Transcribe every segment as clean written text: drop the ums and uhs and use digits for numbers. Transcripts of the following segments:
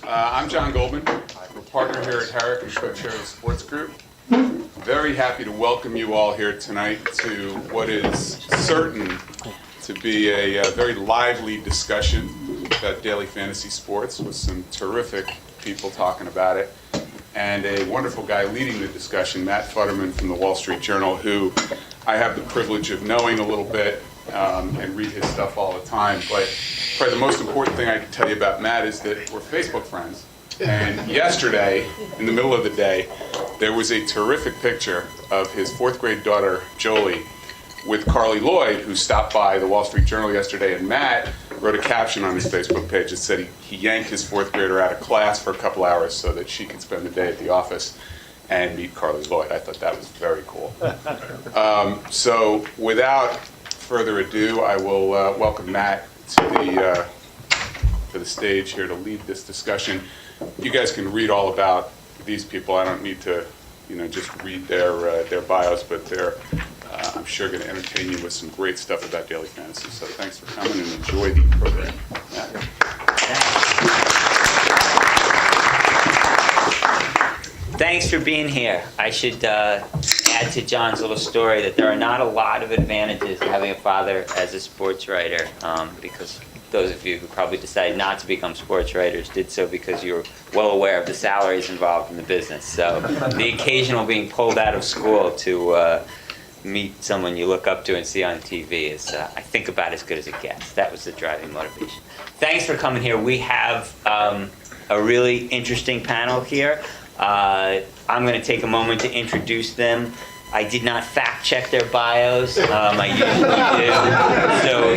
I'm John Goldman. I'm a partner here at Herrick and co-chair of the sports group. Very happy to welcome you all here tonight to what is certain to be a very lively discussion about daily fantasy sports with some terrific people talking about it, and a wonderful guy leading the discussion, Matt Futterman from the Wall Street Journal, who I have the privilege of knowing a little bit and read his stuff all the time. But probably the most important thing I can tell you about Matt is that we're Facebook friends. And yesterday, in the middle of the day, there was a terrific picture of his fourth grade daughter, Jolie, with Carly Lloyd, who stopped by the Wall Street Journal yesterday, and Matt wrote a caption on his Facebook page that said he yanked his fourth grader out of class for a couple hours so that she could spend the day at the office and meet Carly Lloyd. I thought that was very cool. So without further ado, I will welcome Matt to the stage here to lead this discussion. You guys can read all about these people. I don't need to, just read their bios, but they're, I'm sure, going to entertain you with some great stuff about daily fantasy. So thanks for coming and enjoy the program. Matt. Thanks for being here. I should add to John's little story that there are not a lot of advantages to having a father as a sports writer, because those of you who probably decided not to become sports writers did so because you were well aware of the salaries involved in the business. So the occasional being pulled out of school to meet someone you look up to and see on TV is, I think, about as good as it gets. That was the driving motivation. Thanks for coming here. We have a really interesting panel here. I'm going to take a moment to introduce them. I did not fact check their bios. I usually do. So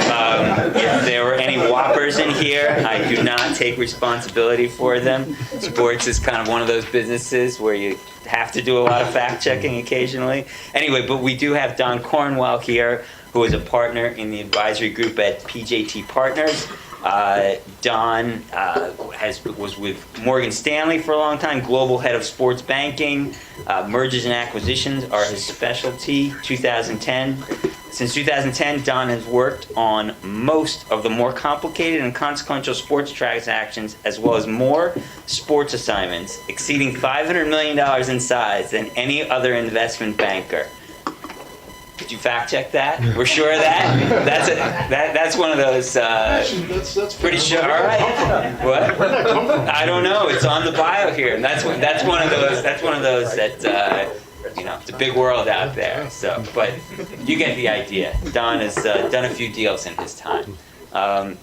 if there were any whoppers in here, I do not take responsibility for them. Sports is kind of one of those businesses where you have to do a lot of fact checking occasionally. Anyway, but we do have Don Cornwell here, who is a partner in the advisory group at PJT Partners. Don was with Morgan Stanley for a long time, global head of sports banking. Mergers and acquisitions are his specialty. 2010. Since 2010, Don has worked on most of the more complicated and consequential sports transactions, as well as more sports assignments, exceeding $500 million in size than any other investment banker. Did you fact check that? We're sure of that? That's one of those. That's pretty sure. All right. What? I don't know. It's on the bio here, and that's one of those. That's one of those that it's a big world out there. So, but you get the idea. Don has done a few deals in his time. Dan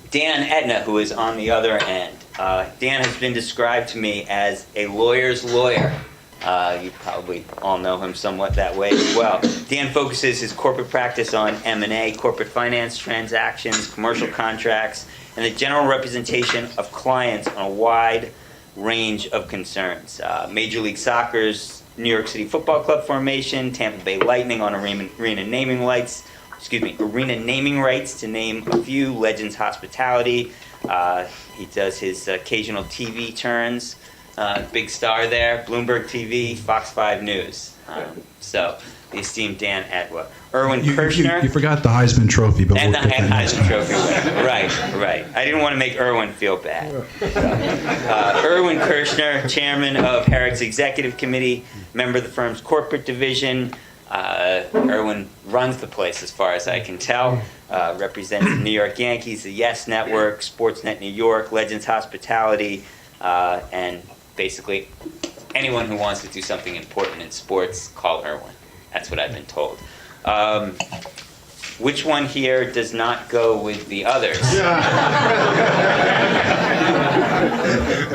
Etna, who is on the other end. Dan has been described to me as a lawyer's lawyer. You probably all know him somewhat that way as well. Dan focuses his corporate practice on M&A, corporate finance transactions, commercial contracts, and the general representation of clients on a wide range of concerns. Major League Soccer's New York City Football Club formation, Tampa Bay Lightning on arena naming rights to name a few, Legends Hospitality. He does his occasional TV turns. Big star there, Bloomberg TV, Fox 5 News. So, the esteemed Dan Etna. Erwin Kirshner. You forgot the Heisman Trophy, but and we'll the get that Heisman Trophy winner. Right. I didn't want to make Erwin feel bad. Erwin Kirshner, chairman of Herrick's executive committee, member of the firm's corporate division. Erwin runs the place as far as I can tell. Represents the New York Yankees, the Yes Network, Sportsnet New York, Legends Hospitality, and basically anyone who wants to do something important in sports, call Erwin. That's what I've been told. Which one here does not go with the others?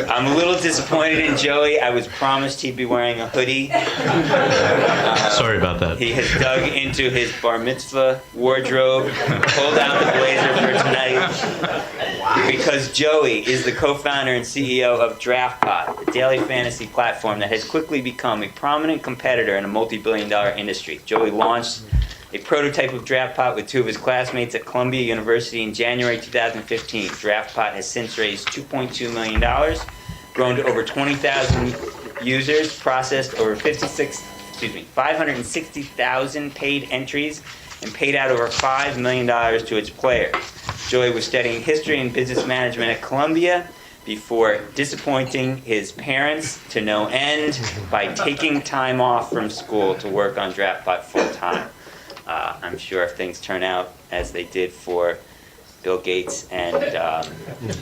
I'm a little disappointed in Joey. I was promised he'd be wearing a hoodie. Sorry about that. He has dug into his bar mitzvah wardrobe, pulled out the blazer for tonight, because Joey is the co-founder and CEO of DraftPot, a daily fantasy platform that has quickly become a prominent competitor in a multi-billion-dollar industry. Joey launched a prototype of DraftPot with two of his classmates at Columbia University in January 2015. DraftPot has since raised $2.2 million, grown to over 20,000 users, processed over 560,000 paid entries, and paid out over $5 million to its players. Joey was studying history and business management at Columbia, before disappointing his parents to no end by taking time off from school to work on DraftBot full time. I'm sure if things turn out as they did for Bill Gates and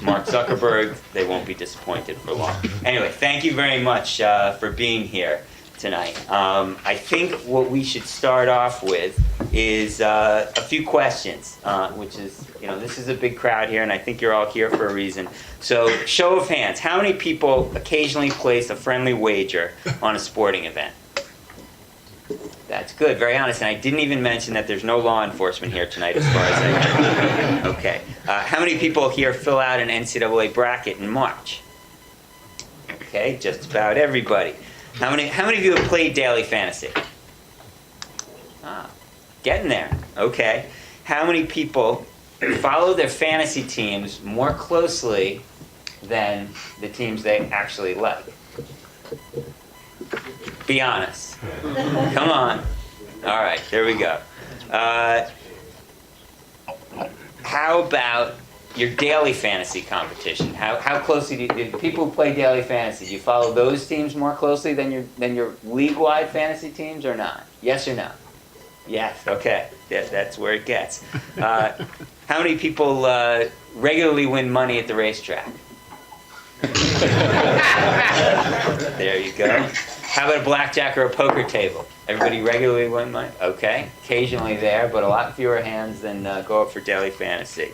Mark Zuckerberg, they won't be disappointed for long. Anyway, thank you very much for being here tonight. I think what we should start off with is a few questions, which is, this is a big crowd here, and I think you're all here for a reason. So, show of hands, how many people occasionally place a friendly wager on a sporting event? That's good, very honest. And I didn't even mention that there's no law enforcement here tonight as far as I know. Okay. How many people here fill out an NCAA bracket in March? Okay, just about everybody. How many of you have played daily fantasy? Getting there. Okay. How many people follow their fantasy teams more closely than the teams they actually like? Be honest. Come on. All right, there we go. How about your daily fantasy competition? How closely do people who play daily fantasy, do you follow those teams more closely than your league-wide fantasy teams or not? Yes or no? Yes, okay. That's where it gets. How many people regularly win money at the racetrack? There you go. How about a blackjack or a poker table? Everybody regularly win money? Okay. Occasionally there, but a lot fewer hands than go up for daily fantasy.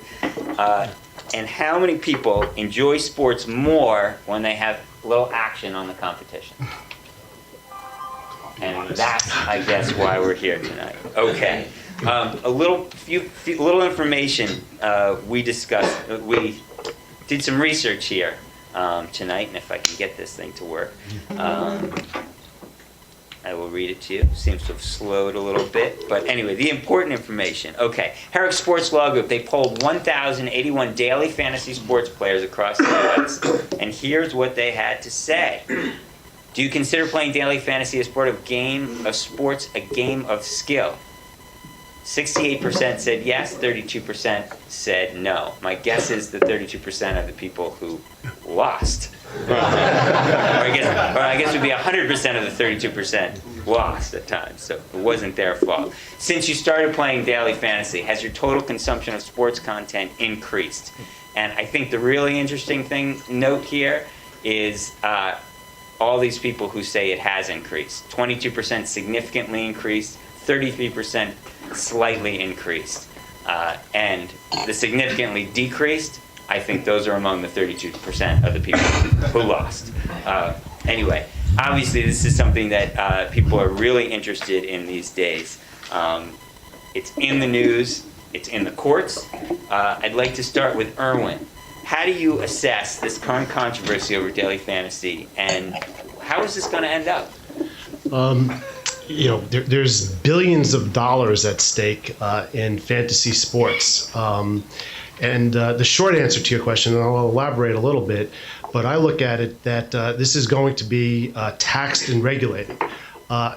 And how many people enjoy sports more when they have little action on the competition? And that's, I guess, why we're here tonight. Okay. A little information we discussed. We did some research here tonight, and if I can get this thing to work, I will read it to you. Seems to have slowed a little bit, but anyway, the important information. Okay, Herrick Sports Law Group, they polled 1,081 daily fantasy sports players across the U.S., and here's what they had to say. Do you consider playing daily fantasy a sport of game of sports, a game of skill? 68% said yes, 32% said no. My guess is that 32% of the people who lost. or I guess it would be 100% of the 32% lost at times, so it wasn't their fault. Since you started playing daily fantasy, has your total consumption of sports content increased? And I think the really interesting note here is all these people who say it has increased. 22% significantly increased, 33% slightly increased, and the significantly decreased, I think those are among the 32% of the people who lost. Anyway, obviously this is something that people are really interested in these days. It's in the news, it's in the courts. I'd like to start with Erwin. How do you assess this current controversy over daily fantasy, and how is this going to end up? There's billions of dollars at stake in fantasy sports. And the short answer to your question, and I'll elaborate a little bit, but I look at it that this is going to be taxed and regulated.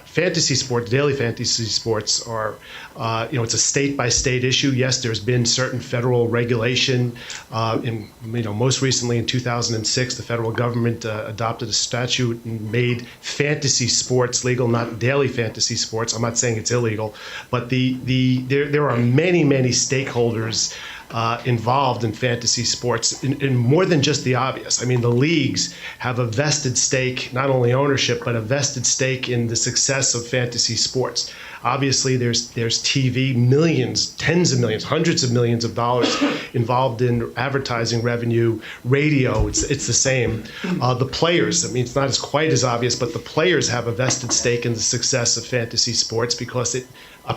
Fantasy sports, daily fantasy sports are, it's a state-by-state issue. Yes, there's been certain federal regulation. Most recently in 2006, the federal government adopted a statute and made fantasy sports legal, not daily fantasy sports. I'm not saying it's illegal, but there are many, many stakeholders involved in fantasy sports, in more than just the obvious. I mean, the leagues have a vested stake, not only ownership, but a vested stake in the success of fantasy sports. Obviously, there's TV, millions, tens of millions, hundreds of millions of dollars involved in advertising revenue. Radio, it's the same. The players, I mean, it's not quite as obvious, but the players have a vested stake in the success of fantasy sports because it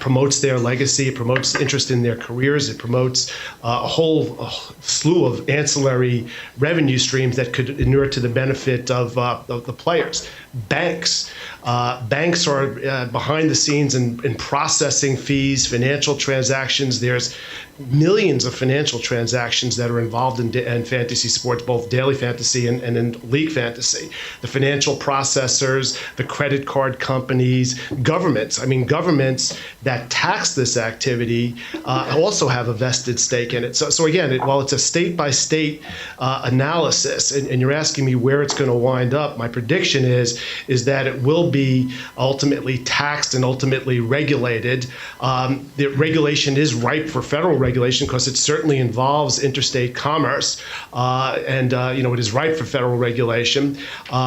promotes their legacy, it promotes interest in their careers, it promotes a whole slew of ancillary revenue streams that could inure to the benefit of the players. Banks are behind the scenes in processing fees, financial transactions. There's millions of financial transactions that are involved in fantasy sports, both daily fantasy and in league fantasy. The financial processors, the credit card companies, governments. I mean, governments that tax this activity also have a vested stake in it. So again, while it's a state-by-state analysis, and you're asking me where it's going to wind up, my prediction is that it will be ultimately taxed and ultimately regulated. The regulation is ripe for federal regulation because it certainly involves interstate commerce, and it is ripe for federal regulation.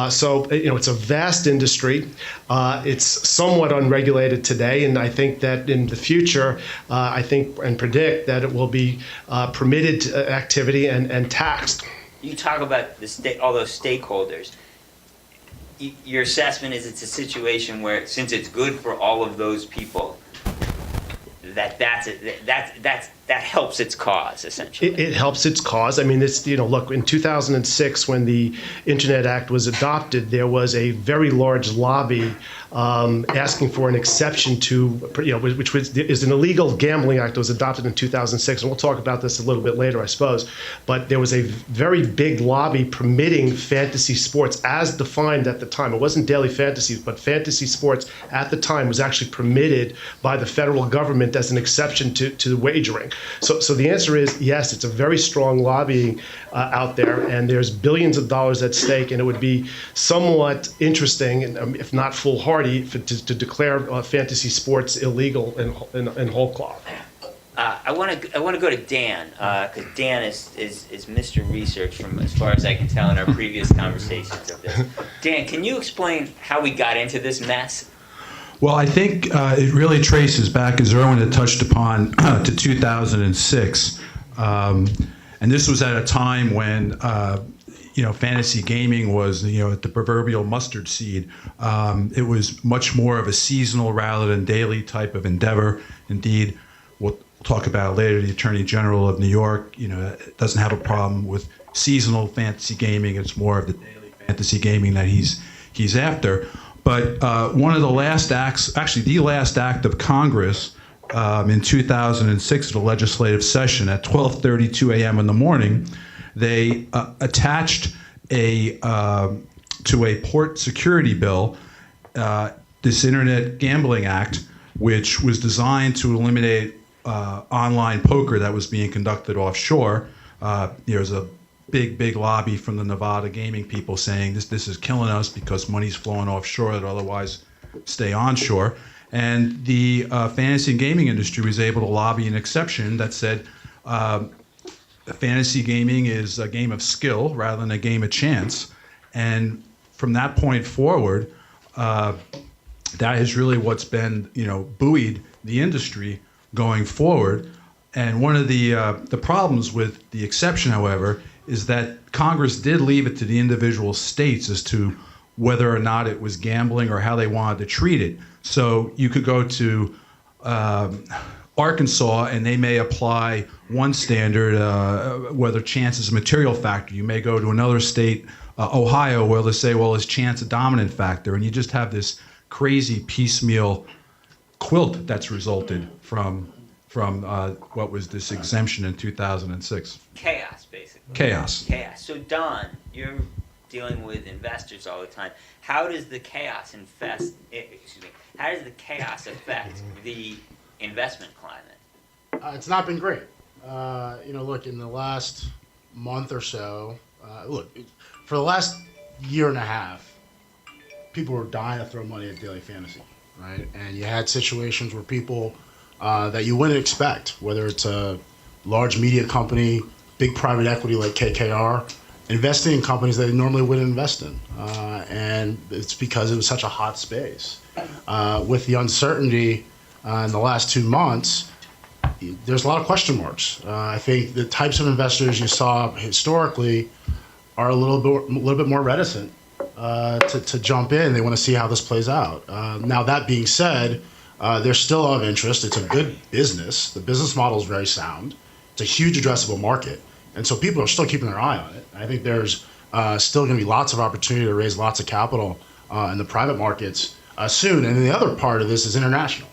So it's a vast industry. It's somewhat unregulated today, and I think that in the future, I think and predict that it will be permitted activity and taxed. You talk about all those stakeholders. Your assessment is it's a situation where, since it's good for all of those people, that helps its cause, essentially. It helps its cause. I mean, look, in 2006, when the Internet Act was adopted, there was a very large lobby asking for an exception to, which is an illegal gambling act that was adopted in 2006. And we'll talk about this a little bit later, I suppose. But there was a very big lobby permitting fantasy sports as defined at the time. It wasn't daily fantasy, but fantasy sports at the time was actually permitted by the federal government as an exception to wagering. So the answer is yes, it's a very strong lobbying out there, and there's billions of dollars at stake, and it would be somewhat interesting, if not foolhardy, to declare fantasy sports illegal in whole cloth. I want to go to Dan, because Dan is Mr. Research from as far as I can tell in our previous conversations of this. Dan, can you explain how we got into this mess? Well, I think it really traces back, as Erwin had touched upon, to 2006. And this was at a time when, fantasy gaming was, at the proverbial mustard seed. It was much more of a seasonal rather than daily type of endeavor. Indeed, we'll talk about it later, the Attorney General of New York, doesn't have a problem with seasonal fantasy gaming. It's more of the daily fantasy gaming that he's after. But one of the last acts, actually the last act of Congress in 2006 at a legislative session at 12:32 a.m. in the morning, they attached to a port security bill this Internet Gambling Act, which was designed to eliminate online poker that was being conducted offshore. There's a big lobby from the Nevada gaming people saying this is killing us because money's flowing offshore that otherwise stay onshore. And the fantasy and gaming industry was able to lobby an exception that said fantasy gaming is a game of skill rather than a game of chance. And from that point forward, that is really what's been buoyed the industry going forward. And one of the problems with the exception, however, is that Congress did leave it to the individual states as to whether or not it was gambling or how they wanted to treat it. So you could go to Arkansas and they may apply one standard, whether chance is a material factor. You may go to another state, Ohio, where they say, well, is chance a dominant factor? And you just have this crazy piecemeal quilt that's resulted from what was this exemption in 2006. Chaos, basically. Chaos. So Don, you're dealing with investors all the time. How does the chaos affect the investment climate? It's not been great. Look, in the last month or so, for the last year and a half, people were dying to throw money at daily fantasy, right? And you had situations where people that you wouldn't expect, whether it's a large media company, big private equity like KKR, investing in companies that they normally wouldn't invest in. And it's because it was such a hot space. With the uncertainty in the last 2 months, there's a lot of question marks. I think the types of investors you saw historically are a little bit more reticent to jump in. They want to see how this plays out. Now, that being said, they're still of interest. It's a good business. The business model is very sound. It's a huge addressable market. And so people are still keeping their eye on it. I think there's still going to be lots of opportunity to raise lots of capital in the private markets soon. And then the other part of this is international.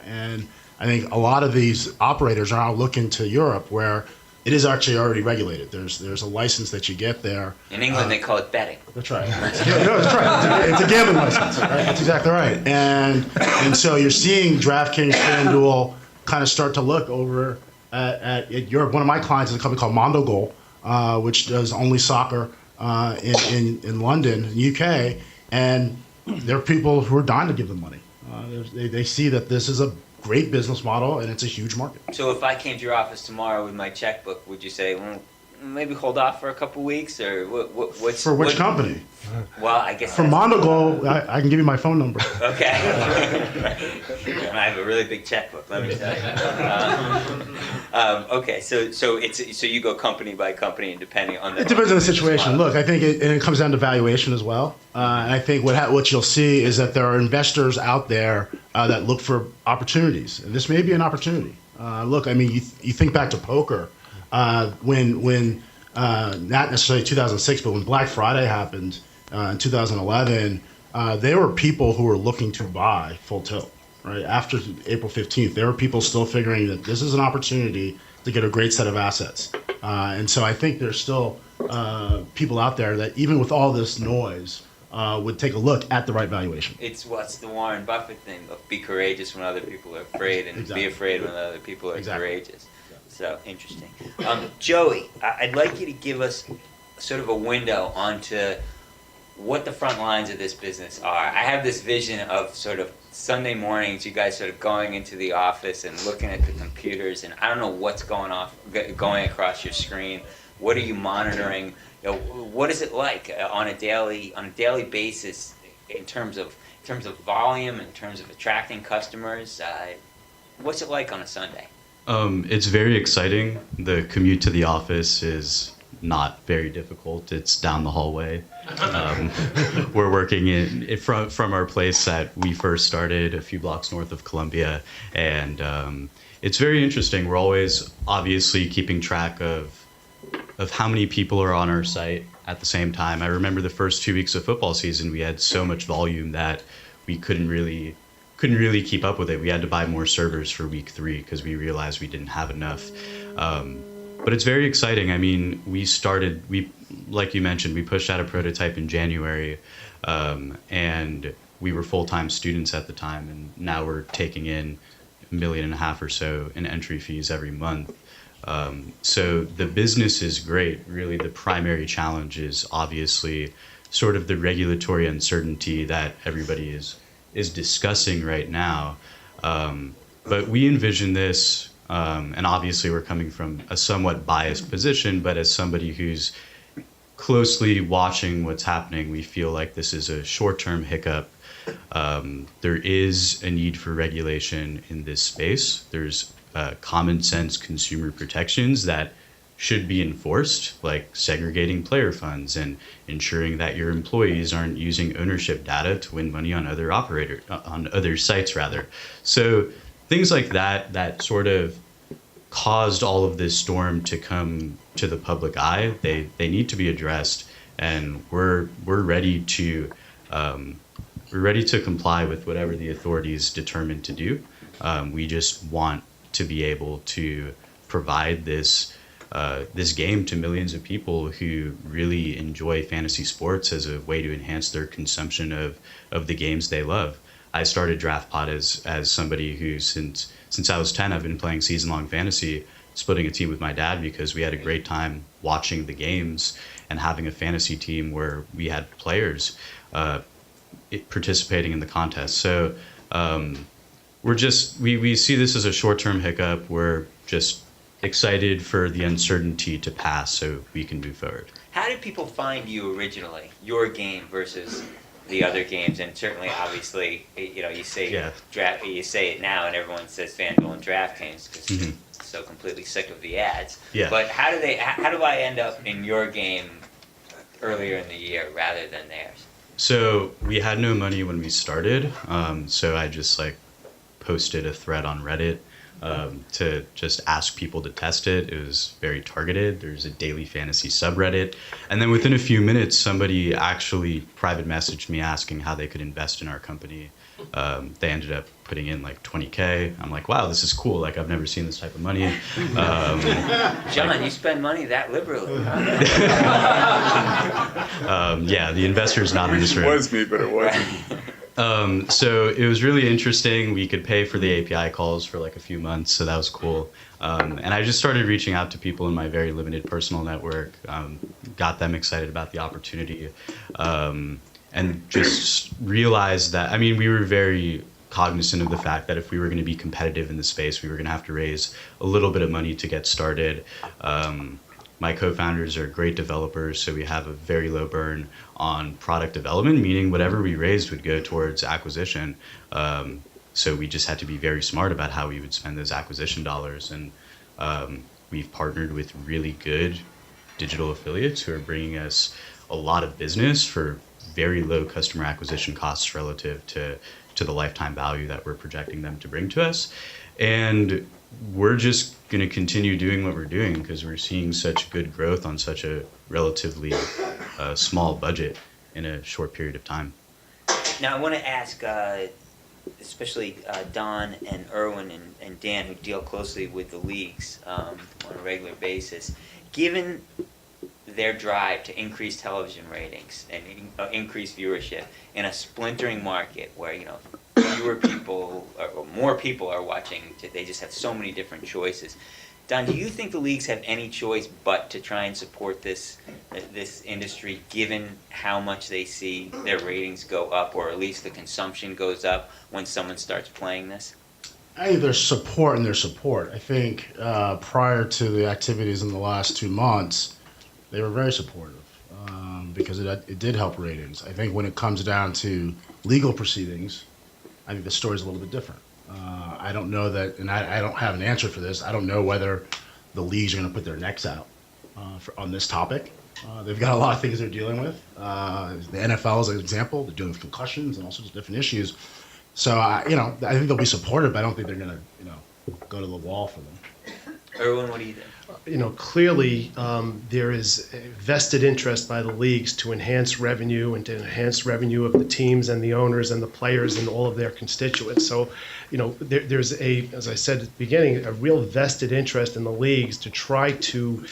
And I think a lot of these operators are now looking to Europe, where it is actually already regulated. There's a license that you get there. In England, they call it betting. That's right. No, that's right. It's a gambling license. Right? That's exactly right. And so you're seeing DraftKings, FanDuel kind of start to look over at Europe. One of my clients is a company called Mondogol, which does only soccer in London, UK, and there are people who are dying to give them money. They see that this is a great business model and it's a huge market. So if I came to your office tomorrow with my checkbook, would you say, well, maybe hold off for a couple weeks, or what's For which company? Well, I guess For Mondogol, I can give you my phone number. Okay. I have a really big checkbook, let me tell you. Okay, so you go company by company, and depending on the. It depends on the situation. Look, I think it comes down to valuation as well. And I think what you'll see is that there are investors out there that look for opportunities, and this may be an opportunity. Look, I mean, you think back to poker when not necessarily 2006, but when Black Friday happened in 2011, there were people who were looking to buy full tilt. Right after April 15th, there were people still figuring that this is an opportunity to get a great set of assets. And so I think there's still people out there that even with all this noise would take a look at the right valuation. It's what's the Warren Buffett thing? Be courageous when other people are afraid, and Exactly. be afraid when other people are Exactly. courageous. So interesting. Joey, I'd like you to give us sort of a window onto what the front lines of this business are. I have this vision of sort of Sunday mornings, you guys sort of going into the office and looking at the computers, and I don't know what's going across your screen. What are you monitoring? You know, what is it like on a daily basis in terms of volume, in terms of attracting customers? What's it like on a Sunday? It's very exciting. The commute to the office is not very difficult. It's down the hallway. We're working from our place that we first started a few blocks north of Columbia, and it's very interesting. We're always obviously keeping track of how many people are on our site at the same time. I remember the first 2 weeks of football season, we had so much volume that we couldn't really keep up with it. We had to buy more servers for week 3 because we realized we didn't have enough. But it's very exciting. I mean, like you mentioned, we pushed out a prototype in January, and we were full-time students at the time, and now we're taking in $1.5 million or so in entry fees every month. So the business is great. Really, the primary challenge is obviously sort of the regulatory uncertainty that everybody is discussing right now. But we envision this, and obviously we're coming from a somewhat biased position, but as somebody who's closely watching what's happening, we feel like this is a short-term hiccup. There is a need for regulation in this space. There's common sense consumer protections that should be enforced, like segregating player funds and ensuring that your employees aren't using ownership data to win money on other sites rather. So things like that sort of caused all of this storm to come to the public eye. They need to be addressed, and we're ready to comply with whatever the authorities determine to do. We just want to be able to provide this game to millions of people who really enjoy fantasy sports as a way to enhance their consumption of the games they love. I started DraftPod as somebody who, since I was 10, I've been playing season-long fantasy, splitting a team with my dad because we had a great time watching the games and having a fantasy team where we had players participating in the contest. So we see this as a short-term hiccup. We're just excited for the uncertainty to pass so we can move forward. How did people find you originally, your game versus the other games? And certainly, obviously, you say you say it now, and everyone says FanDuel and DraftKings because they're so completely sick of the ads. Yeah. But how do I end up in your game earlier in the year rather than theirs? So we had no money when we started, so I just posted a thread on Reddit to just ask people to test it. It was very targeted. There's a daily fantasy subreddit. And then within a few minutes, somebody actually private messaged me asking how they could invest in our company. They ended up putting in like 20K. I'm like, wow, this is cool. Like, I've never seen this type of money. John, you spend money that liberally. Yeah, the investor's not in this It room. was me, but it wasn't. So it was really interesting. We could pay for the API calls for like a few months, so that was cool. And I just started reaching out to people in my very limited personal network, got them excited about the opportunity, and just realized that, I mean, we were very cognizant of the fact that if we were going to be competitive in the space, we were going to have to raise a little bit of money to get started. My co-founders are great developers, so we have a very low burn on product development, meaning whatever we raised would go towards acquisition. So we just had to be very smart about how we would spend those acquisition dollars. And we've partnered with really good digital affiliates who are bringing us a lot of business for very low customer acquisition costs relative to the lifetime value that we're projecting them to bring to us. And we're just going to continue doing what we're doing because we're seeing such good growth on such a relatively small budget in a short period of time. Now, I want to ask, especially Don and Erwin and Dan, who deal closely with the leagues on a regular basis, given their drive to increase television ratings and increase viewership in a splintering market where, you know, fewer people or more people are watching, they just have so many different choices. Don, do you think the leagues have any choice but to try and support this industry, given how much they see their ratings go up, or at least the consumption goes up when someone starts playing this? I think there's support and there's support. I think prior to the activities in the last 2 months, they were very supportive because it did help ratings. I think when it comes down to legal proceedings, I think the story's a little bit different. I don't know that, and I don't have an answer for this. I don't know whether the leagues are going to put their necks out on this topic. They've got a lot of things they're dealing with. The NFL is an example. They're dealing with concussions and all sorts of different issues. So, I think they'll be supportive, but I don't think they're going to, go to the wall for them. Erwin, what do you think? Clearly there is a vested interest by the leagues to enhance revenue and to enhance revenue of the teams and the owners and the players and all of their constituents. So, there's as I said at the beginning, a real vested interest in the leagues to try to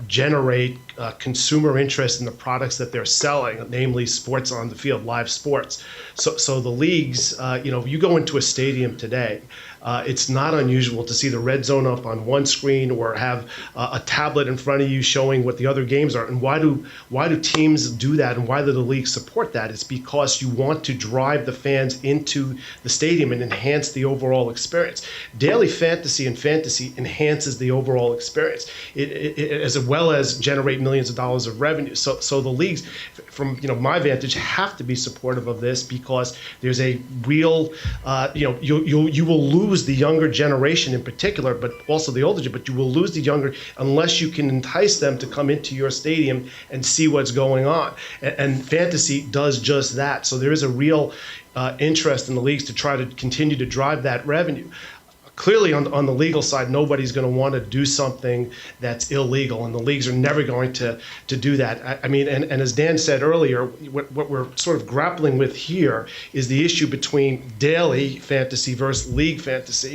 generate consumer interest in the products that they're selling, namely sports on the field, live sports. So the leagues, you go into a stadium today, it's not unusual to see the red zone up on one screen or have a tablet in front of you showing what the other games are. And why do teams do that, and why do the leagues support that? It's because you want to drive the fans into the stadium and enhance the overall experience. Daily fantasy and fantasy enhances the overall experience, it as well as generate millions of dollars of revenue. So the leagues, from my vantage, have to be supportive of this because there's a real, you will lose the younger generation in particular, but also the older, but you will lose the younger unless you can entice them to come into your stadium and see what's going on. And fantasy does just that. So there is a real interest in the leagues to try to continue to drive that revenue. Clearly, on the legal side, nobody's going to want to do something that's illegal, and the leagues are never going to do that. I mean, and as Dan said earlier, what we're sort of grappling with here is the issue between daily fantasy versus league fantasy.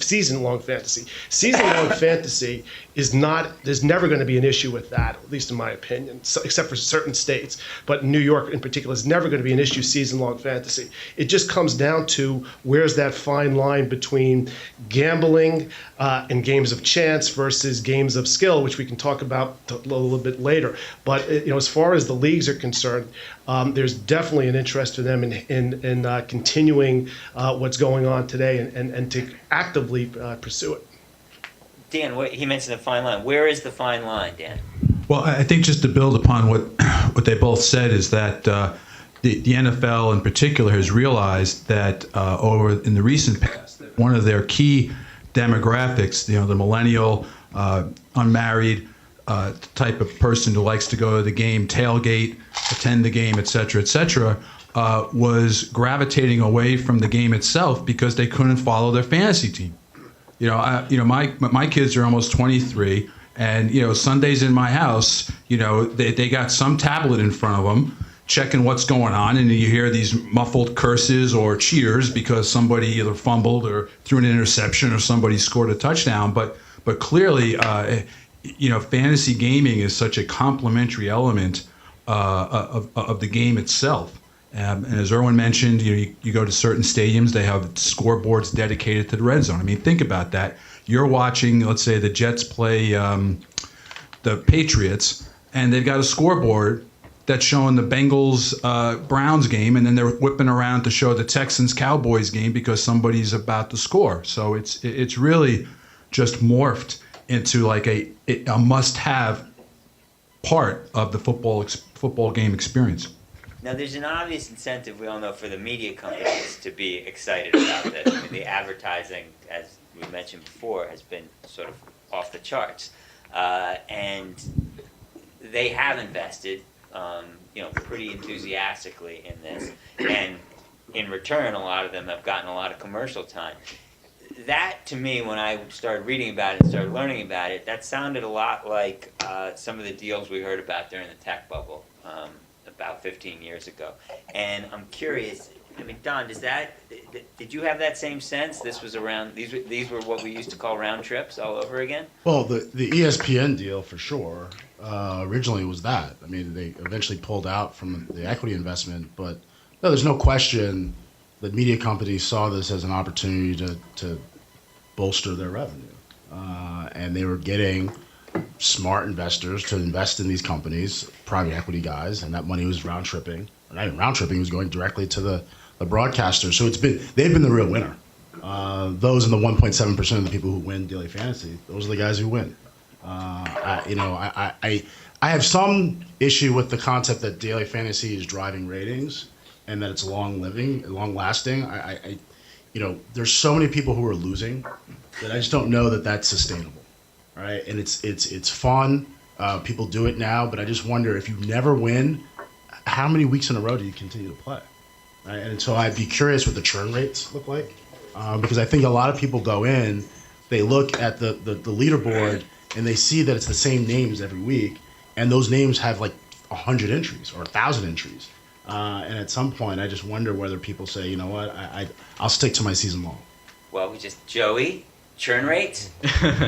Season-long fantasy. Season-long fantasy there's never going to be an issue with that, at least in my opinion, except for certain states. But New York in particular is never going to be an issue, season-long fantasy. It just comes down to where's that fine line between gambling and games of chance versus games of skill, which we can talk about a little bit later. But as far as the leagues are concerned, there's definitely an interest for them in continuing what's going on today and to actively pursue it. Dan, he mentioned the fine line. Where is the fine line, Dan? Well, I think just to build upon what they both said is that the NFL in particular has realized that over in the recent past, that one of their key demographics, the millennial, unmarried type of person who likes to go to the game, tailgate, attend the game, et cetera, was gravitating away from the game itself because they couldn't follow their fantasy team. My kids are almost 23, and Sundays in my house, they got some tablet in front of them, checking what's going on, and you hear these muffled curses or cheers because somebody either fumbled or threw an interception or somebody scored a touchdown. But clearly, fantasy gaming is such a complementary element of the game itself. And as Erwin mentioned, you go to certain stadiums, they have scoreboards dedicated to the red zone. I mean, think about that. You're watching, let's say, the Jets play the Patriots, and they've got a scoreboard that's showing the Bengals Browns game, and then they're whipping around to show the Texans Cowboys game because somebody's about to score. So it's really just morphed into like a must-have part of the football game experience. Now, there's an obvious incentive, we all know, for the media companies to be excited about this. I mean, the advertising, as we mentioned before, has been sort of off the charts. And they have invested, pretty enthusiastically in this. And in return, a lot of them have gotten a lot of commercial time. That, to me, when I started reading about it and started learning about it, that sounded a lot like some of the deals we heard about during the tech bubble. About 15 years ago. And I'm curious, I mean, Don, did you have that same sense? This was around, these were what we used to call round trips all over again? Well, the ESPN deal for sure originally was that. I mean, they eventually pulled out from the equity investment, but no, there's no question that media companies saw this as an opportunity to bolster their revenue. And they were getting smart investors to invest in these companies, private equity guys, and that money was round tripping. Or not even round tripping, it was going directly to the broadcasters. So they've been the real winner. Those are the 1.7% of the people who win daily fantasy. Those are the guys who win. I have some issue with the concept that daily fantasy is driving ratings and that it's long lasting. There's so many people who are losing that I just don't know that that's sustainable. Right, and it's fun. People do it now, but I just wonder if you never win, how many weeks in a row do you continue to play? Right, and so I'd be curious what the churn rates look like, because I think a lot of people go in, they look at the leaderboard and they see that it's the same names every week, and those names have like 100 entries or 1,000 entries, and at some point I just wonder whether people say, you know what, I'll stick to my season long. Well, Joey. Churn rates?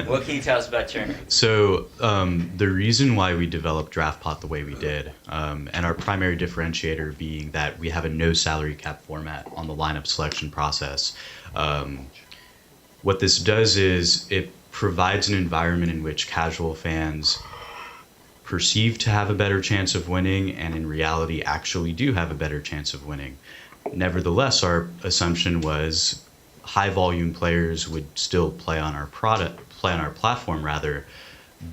What can you tell us about churn rates? So the reason why we developed DraftPot the way we did, and our primary differentiator being that we have a no salary cap format on the lineup selection process. What this does is it provides an environment in which casual fans perceive to have a better chance of winning, and in reality actually do have a better chance of winning. Nevertheless, our assumption was high volume players would still play on our platform rather,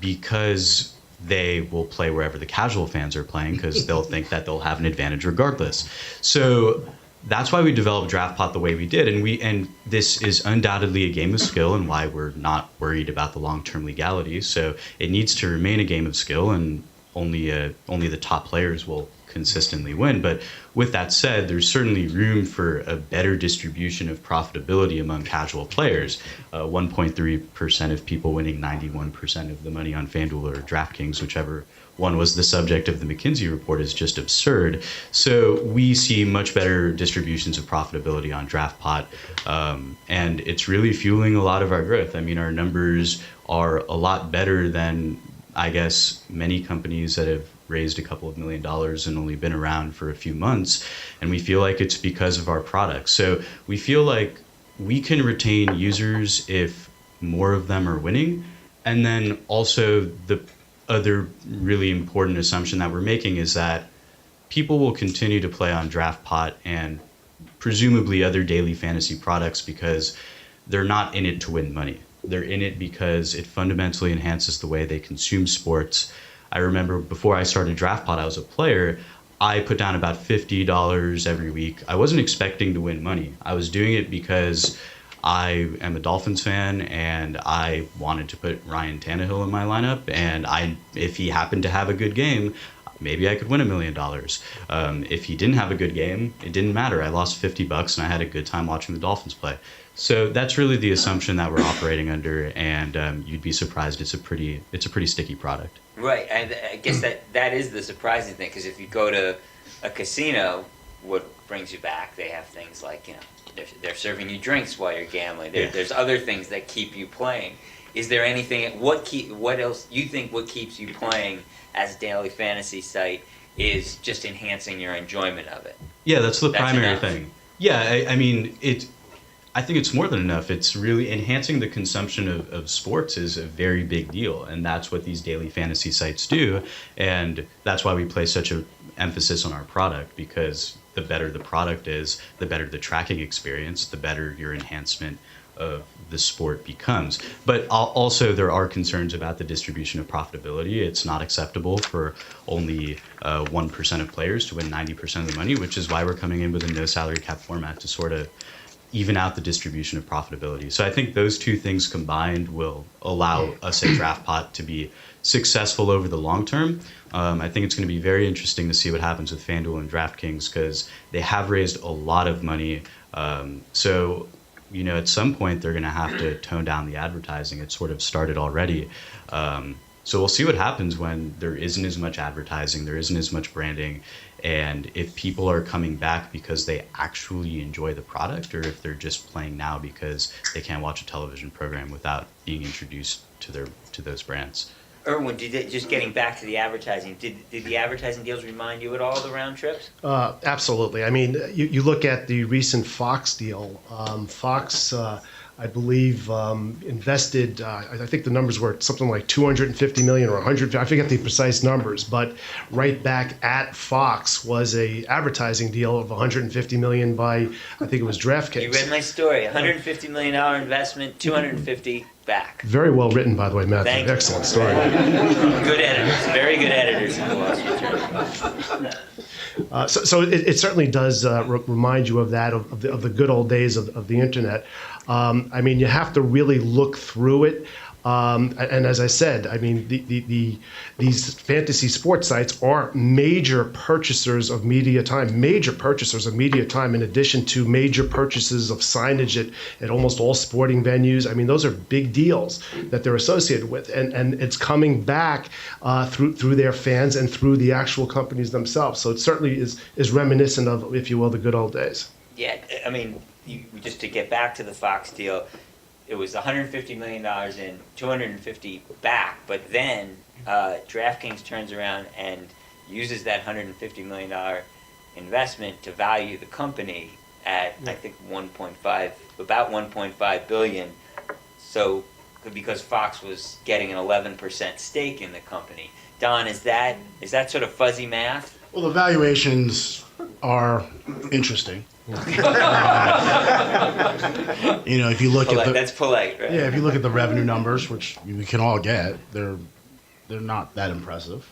because they will play wherever the casual fans are playing because they'll think that they'll have an advantage regardless. So that's why we developed DraftPot the way we did, and this is undoubtedly a game of skill, and why we're not worried about the long-term legalities. So it needs to remain a game of skill, and only the top players will consistently win. But with that said, there's certainly room for a better distribution of profitability among casual players. 1.3% of people winning 91% of the money on FanDuel or DraftKings, whichever one was the subject of the McKinsey report, is just absurd. So we see much better distributions of profitability on DraftPot, and it's really fueling a lot of our growth. I mean, our numbers are a lot better than, I guess, many companies that have raised a couple of $1 million and only been around for a few months, and we feel like it's because of our product. So we feel like we can retain users if more of them are winning. And then also the other really important assumption that we're making is that people will continue to play on DraftPot and presumably other daily fantasy products because they're not in it to win money. They're in it because it fundamentally enhances the way they consume sports. I remember before I started DraftPot, I was a player. I put down about $50 every week. I wasn't expecting to win money. I was doing it because I am a Dolphins fan and I wanted to put Ryan Tannehill in my lineup. And if he happened to have a good game, maybe I could win $1 million. If he didn't have a good game, it didn't matter. I lost $50 and I had a good time watching the Dolphins play. So that's really the assumption that we're operating under, and you'd be surprised. It's a pretty sticky product. Right, and I guess that is the surprising thing, because if you go to a casino, what brings you back? They have things like, they're serving you drinks while you're gambling. There's other things that keep you playing. Is there anything? What else you think? What keeps you playing as a daily fantasy site is just enhancing your enjoyment of it. Yeah, that's the primary enough. thing. Yeah, I mean it. I think it's more than enough. It's really enhancing the consumption of sports is a very big deal, and that's what these daily fantasy sites do, and that's why we place such an emphasis on our product, because the better the product is, the better the tracking experience, the better your enhancement of the sport becomes. But also there are concerns about the distribution of profitability. It's not acceptable for only 1% of players to win 90% of the money, which is why we're coming in with a no salary cap format to sort of even out the distribution of profitability. So I think those two things combined will allow us at DraftPot to be successful over the long term. I think it's going to be very interesting to see what happens with FanDuel and DraftKings, because they have raised a lot of money. So at some point they're going to have to tone down the advertising. It sort of started already. So we'll see what happens when there isn't as much advertising, there isn't as much branding, and if people are coming back because they actually enjoy the product, or if they're just playing now because they can't watch a television program without being introduced to those brands. Erwin, just getting back to the advertising, did the advertising deals remind you at all of the round trips? Absolutely. I mean, you look at the recent Fox deal. Fox, I believe, invested, I think the numbers were something like $250 million or 100, I forget the precise numbers, but right back at Fox was a advertising deal of $150 million by, I think it was DraftKings. You read my story, $150 million investment, $250 back. Very well written, by the way, Matthew. Thank you. Excellent story. Good editors, very good editors in the Wall Street Journal. So it certainly does remind you of that, of the good old days of the internet. I mean, you have to really look through it. And as I said, I mean, these fantasy sports sites are major purchasers of media time, in addition to major purchases of signage at almost all sporting venues. I mean, those are big deals that they're associated with. And it's coming back through their fans and through the actual companies themselves. So it certainly is reminiscent of, if you will, the good old days. Yeah, I mean, just to get back to the Fox deal, it was $150 million in, $250 back, but then DraftKings turns around and uses that $150 million investment to value the company at, I think, about $1.5 billion. So, because Fox was getting an 11% stake in the company. Don, is that sort of fuzzy math? Well, the valuations are interesting. If you look at that's polite, right? if you look at the revenue numbers, which we can all get, they're not that impressive.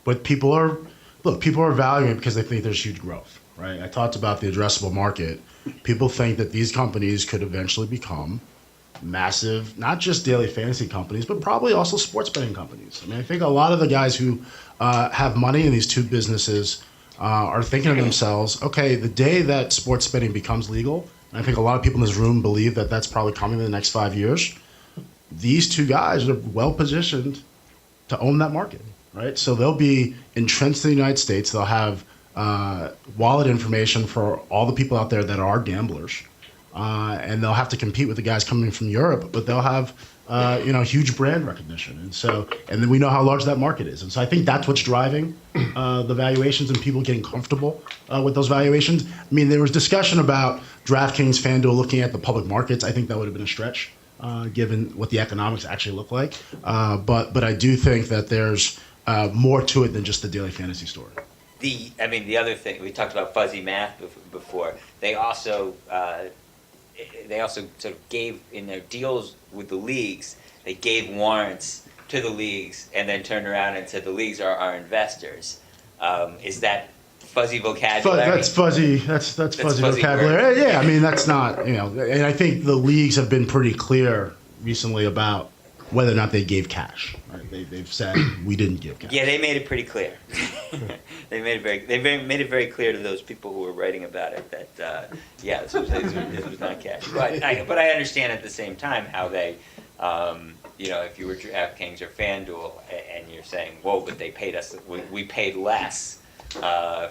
But people are valuing it because they think there's huge growth, right? I talked about the addressable market. People think that these companies could eventually become massive, not just daily fantasy companies, but probably also sports betting companies. I mean, I think a lot of the guys who have money in these two businesses are thinking to themselves, okay, the day that sports betting becomes legal, and I think a lot of people in this room believe that that's probably coming in the next 5 years, these two guys are well positioned to own that market, right? So they'll be entrenched in the United States. They'll have wallet information for all the people out there that are gamblers, and they'll have to compete with the guys coming from Europe, but they'll have huge brand recognition. And then we know how large that market is. And so I think that's what's driving the valuations and people getting comfortable with those valuations. I mean, there was discussion about DraftKings, FanDuel looking at the public markets. I think that would have been a stretch given what the economics actually look like. But I do think that there's more to it than just the daily fantasy story. The other thing, we talked about fuzzy math before. They also sort of gave, in their deals with the leagues, they gave warrants to the leagues and then turned around and said the leagues are our investors. Is that fuzzy vocabulary? That's fuzzy vocabulary. Yeah, I mean, that's not, and I think the leagues have been pretty clear recently about whether or not they gave cash. Right? They've said we didn't give cash. Yeah, they made it pretty clear. They made it very clear to those people who were writing about it that yeah, this was not cash. But I understand at the same time how they, if you were DraftKings or FanDuel and you're saying, whoa, but they paid us, we paid less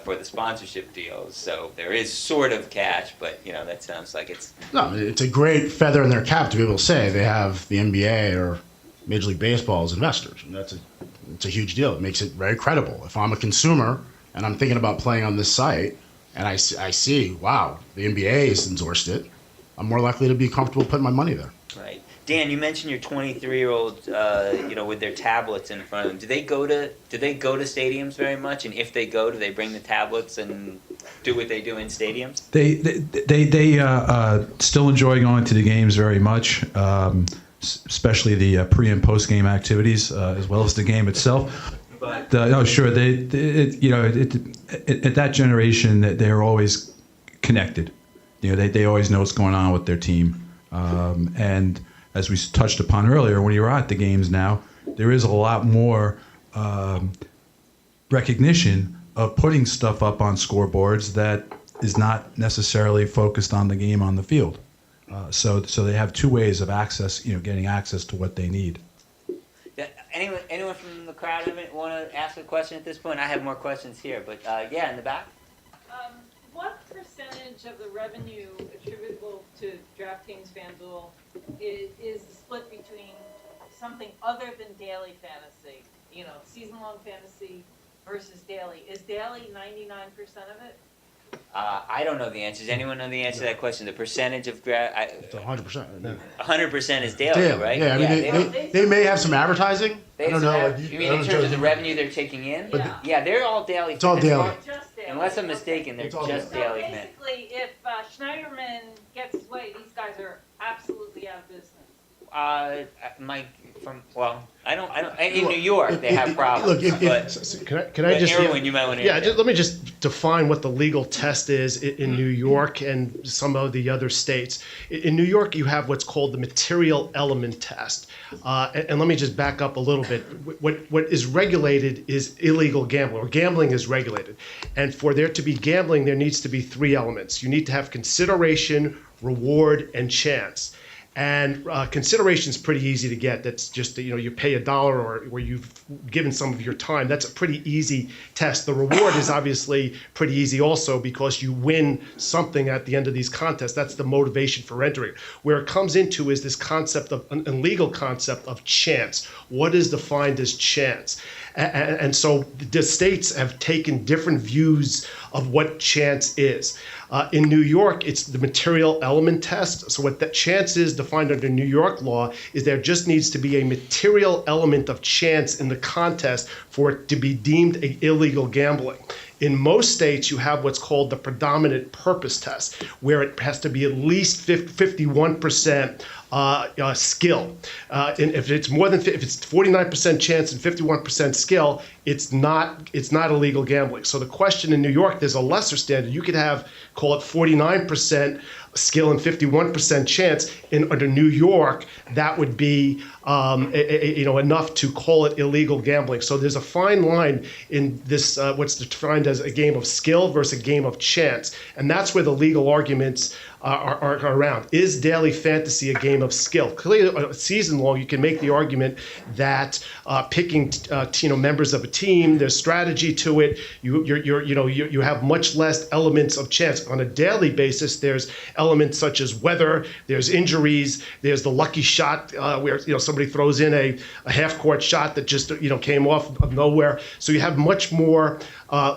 for the sponsorship deals, so there is sort of cash, but that sounds like it's. No, it's a great feather in their cap to be able to say they have the NBA or Major League Baseball as investors, and it's a huge deal. It makes it very credible. If I'm a consumer and I'm thinking about playing on this site, and I see, wow, the NBA has endorsed it, I'm more likely to be comfortable putting my money there. Right. Dan, you mentioned your 23-year-old, with their tablets in front of them. Do they go to stadiums very much? And if they go, do they bring the tablets and do what they do in stadiums? They still enjoy going to the games very much, especially the pre and post game activities, as well as the game itself. But sure, at that generation, they're always connected. They always know what's going on with their team, and as we touched upon earlier, when you're at the games now, there is a lot more recognition of putting stuff up on scoreboards that is not necessarily focused on the game on the field. So they have two ways of access, getting access to what they need. Anyone from the crowd want to ask a question at this point? I have more questions here, but yeah, in the back. What percentage of the revenue attributable to DraftKings FanDuel is the split between something other than daily fantasy? Season-long fantasy versus daily. Is daily 99% of it? I don't know the answer. Does anyone know the answer to that question? The percentage of It's 100%. 100% is daily, right? Yeah, I mean, they may have some advertising. I don't know. You mean in terms of the revenue they're taking in? Yeah, they're all daily. It's all daily. Just daily. Unless I'm mistaken, they're just daily. Basically, if Schneiderman gets his way, these guys are absolutely out of business. I don't. In New York, they have problems. Look, can I just? Erwin, you might want to. Yeah, let me just define what the legal test is in New York and some of the other states. In New York, you have what's called the material element test. And let me just back up a little bit. What is regulated is illegal gambling, or gambling is regulated. And for there to be gambling, there needs to be three elements. You need to have consideration, reward, and chance. And consideration is pretty easy to get. That's just you pay $1 or where you've given some of your time. That's a pretty easy test. The reward is obviously pretty easy also because you win something at the end of these contests. That's the motivation for entering. Where it comes into is this concept of an illegal concept of chance. What is defined as chance? And so the states have taken different views of what chance is. In New York, it's the material element test. So what that chance is defined under New York law is there just needs to be a material element of chance in the contest for it to be deemed illegal gambling. In most states, you have what's called the predominant purpose test, where it has to be at least 51% skill. And if it's more than if it's 49% chance and 51% skill, it's not illegal gambling. So the question in New York, there's a lesser standard. You could have, call it 49% skill and 51% chance. Under New York, that would be enough to call it illegal gambling. So there's a fine line in this what's defined as a game of skill versus a game of chance, and that's where the legal arguments are around. Is daily fantasy a game of skill? Clearly, season long, you can make the argument that picking members of a team, there's strategy to it. You have much less elements of chance. On a daily basis, there's elements such as weather, there's injuries, there's the lucky shot where somebody throws in a half-court shot that just came off of nowhere. So you have much more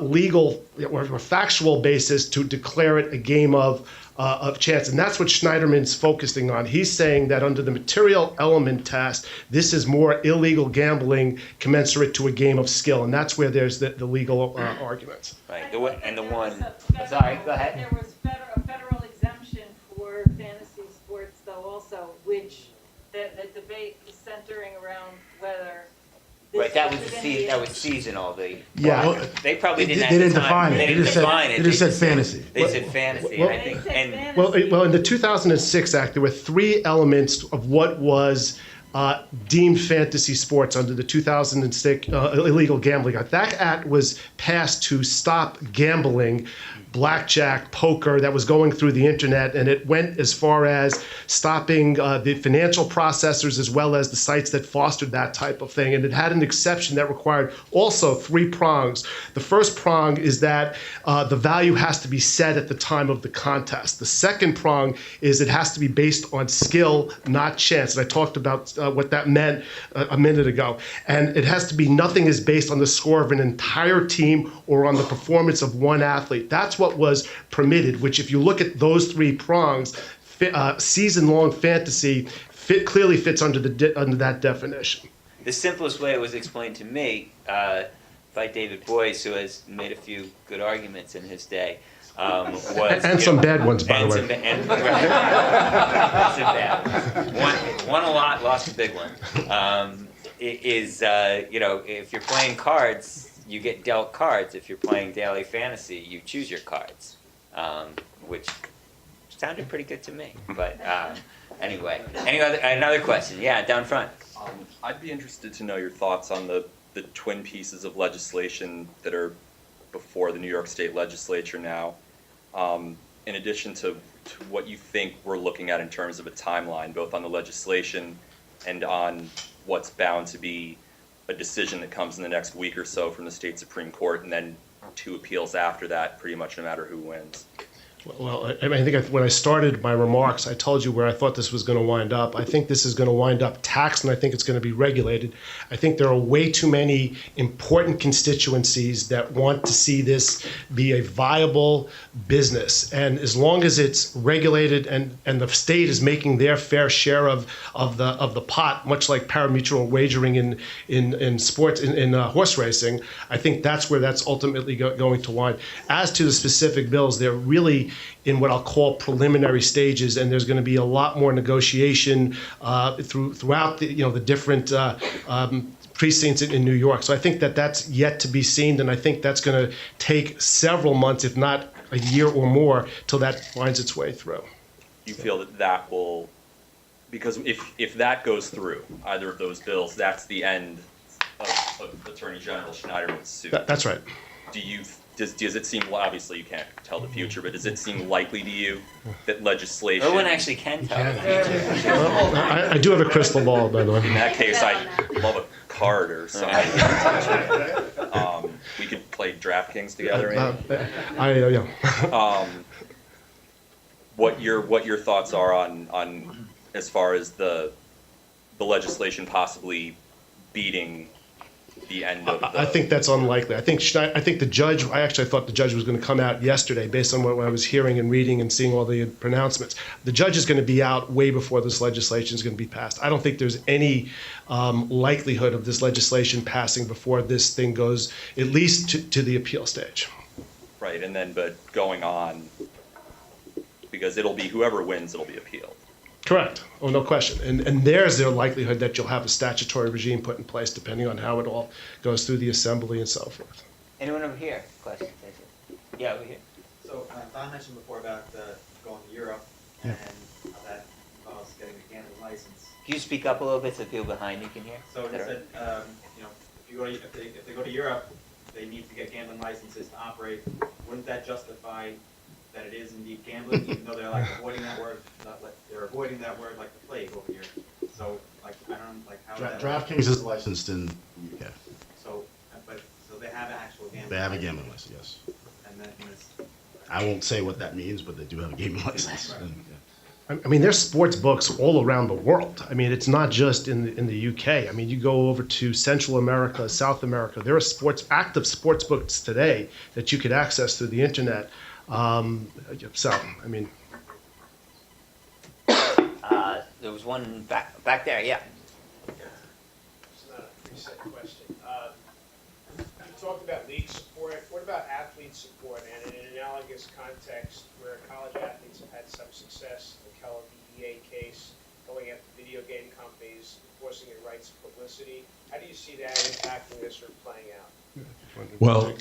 legal or factual basis to declare it a game of chance. And that's what Schneiderman's focusing on. He's saying that under the material element test, this is more illegal gambling commensurate to a game of skill. And that's where there's the legal arguments. Right. Sorry, go ahead. There was a federal exemption for fantasy sports, though, also, which the debate is centering around whether. Right, that was seasonal. They probably didn't. They didn't define it. They didn't define it. They just said fantasy. They said fantasy. Well, I think. Well, in the 2006 Act, there were three elements of what was deemed fantasy sports under the 2006 illegal gambling act. That act was passed to stop gambling, blackjack, poker that was going through the internet, and it went as far as stopping the financial processors as well as the sites that fostered that type of thing. And it had an exception that required also 3 prongs. The first prong is that the value has to be set at the time of the contest. The second prong is it has to be based on skill, not chance. And I talked about what that meant a minute ago. And it has to be nothing is based on the score of an entire team or on the performance of one athlete. That's what was permitted, which if you look at those 3 prongs, season-long fantasy clearly fits under that definition. The simplest way it was explained to me by David Boyce, who has made a few good arguments in his day, was... And some bad ones, by the way. Some bad ones. Won a lot, lost a big one. If you're playing cards, you get dealt cards. If you're playing daily fantasy, you choose your cards, which sounded pretty good to me. But anyway, another question? Yeah, down front. I'd be interested to know your thoughts on the twin pieces of legislation that are before the New York State Legislature now, in addition to what you think we're looking at in terms of a timeline, both on the legislation and on what's bound to be a decision that comes in the next week or so from the state Supreme Court, and then 2 appeals after that, pretty much no matter who wins. Well, I think when I started my remarks, I told you where I thought this was going to wind up. I think this is going to wind up taxed, and I think it's going to be regulated. I think there are way too many important constituencies that want to see this be a viable business. And as long as it's regulated and the state is making their fair share of the pot, much like pari-mutuel wagering in sports, in horse racing, I think that's where that's ultimately going to wind. As to the specific bills, they're really in what I'll call preliminary stages, and there's going to be a lot more negotiation throughout the different precincts in New York. So I think that's yet to be seen, and I think that's going to take several months, if not a year or more, till that finds its way through. You feel that will, because if that goes through, either of those bills, that's the end of Attorney General Schneiderman's suit. That's right. Does it seem, obviously you can't tell the future, but does it seem likely to you that legislation... Erwin actually can tell. Well, I do have a crystal ball, by the way. In that case, I'd love a card or something. We could play DraftKings together, maybe. Yeah. What your thoughts are on as far as the legislation possibly beating the end of the... I think that's unlikely. I think the judge, I thought the judge was going to come out yesterday based on what I was hearing and reading and seeing all the pronouncements. The judge is going to be out way before this legislation is going to be passed. I don't think there's any likelihood of this legislation passing before this thing goes at least to the appeal stage. Right, but going on, because it'll be whoever wins, it'll be appealed. Correct. Oh, no question. And there's the likelihood that you'll have a statutory regime put in place depending on how it all goes through the assembly and so forth. Anyone over here? Question? Yeah, over here. So Don mentioned before about going to Europe and how that involves getting a gambling license. Can you speak up a little bit so the people behind you can hear? So they said, if they go to Europe, they need to get gambling licenses to operate. Wouldn't that justify that it is indeed gambling, even though they're like avoiding that word? They're avoiding that word like the plague over here. So I don't how. DraftKings is licensed in the UK. So they have an actual gambling. They have a gambling license, yes. And then it's... I won't say what that means, but they do have a gaming license. Right. And, yeah. I mean, there's sports books all around the world. I mean, it's not just in the UK. I mean, you go over to Central America, South America. There are active sports books today that you could access through the internet. There was one back there, yeah. It's not a preset question. You talked about league support. What about athlete support? And in an analogous context where college athletes have had some success, the Keller DEA case, going after video game companies, enforcing their rights of publicity, how do you see that impacting this or playing out? Well,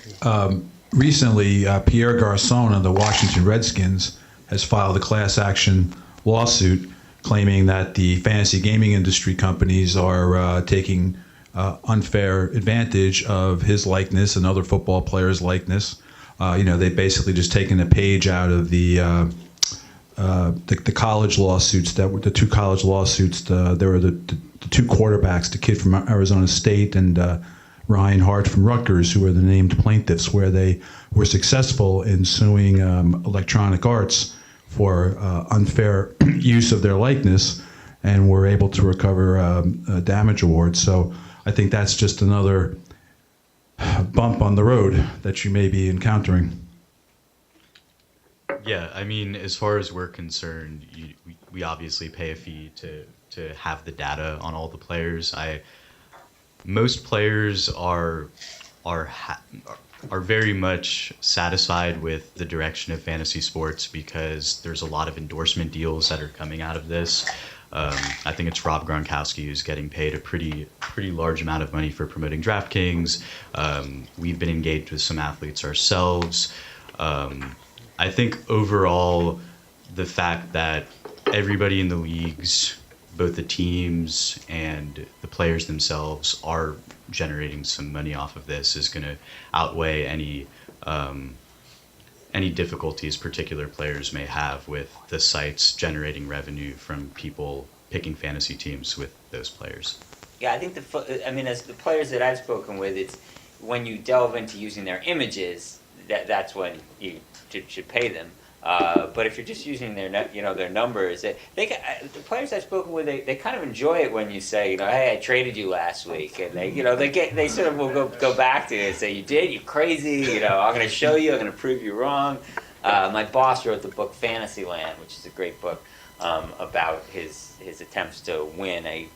recently, Pierre Garçon of the Washington Redskins has filed a class action lawsuit claiming that the fantasy gaming industry companies are taking unfair advantage of his likeness and other football players' likeness. They've basically just taken a page out of the college lawsuits that were the two college lawsuits. There were the two quarterbacks, the kid from Arizona State and Ryan Hart from Rutgers, who were the named plaintiffs, where they were successful in suing Electronic Arts for unfair use of their likeness, and were able to recover damage awards. So I think that's just another bump on the road that you may be encountering. Yeah, I mean, as far as we're concerned, we obviously pay a fee to have the data on all the players. Most players are very much satisfied with the direction of fantasy sports because there's a lot of endorsement deals that are coming out of this. I think it's Rob Gronkowski who's getting paid a pretty large amount of money for promoting DraftKings. We've been engaged with some athletes ourselves. I think overall, the fact that everybody in the leagues, both the teams and the players themselves, are generating some money off of this is going to outweigh any difficulties particular players may have with the sites generating revenue from people picking fantasy teams with those players. Yeah, I think as the players that I've spoken with, it's when you delve into using their images, that's when you should pay them. But if you're just using their numbers, the players I've spoken with, they kind of enjoy it when you say, hey, I traded you last week, and they sort of will go back to it and say, you did, you're crazy, I'm going to show you, I'm going to prove you wrong. My boss wrote the book Fantasyland, which is a great book about his attempts to win a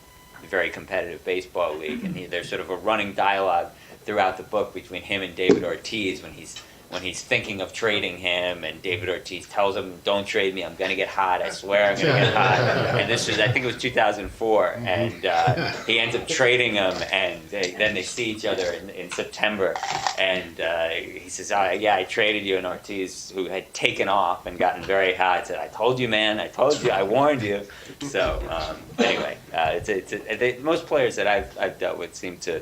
very competitive baseball league, and there's sort of a running dialogue throughout the book between him and David Ortiz when he's thinking of trading him, and David Ortiz tells him, don't trade me, I'm going to get hot, I swear I'm going to get hot. And this was, I think it was 2004, and he ends up trading him, and then they see each other in September, and he says, I traded you, and Ortiz, who had taken off and gotten very hot, said, I told you, man, I told you, I warned you. So anyway, most players that I've dealt with seem to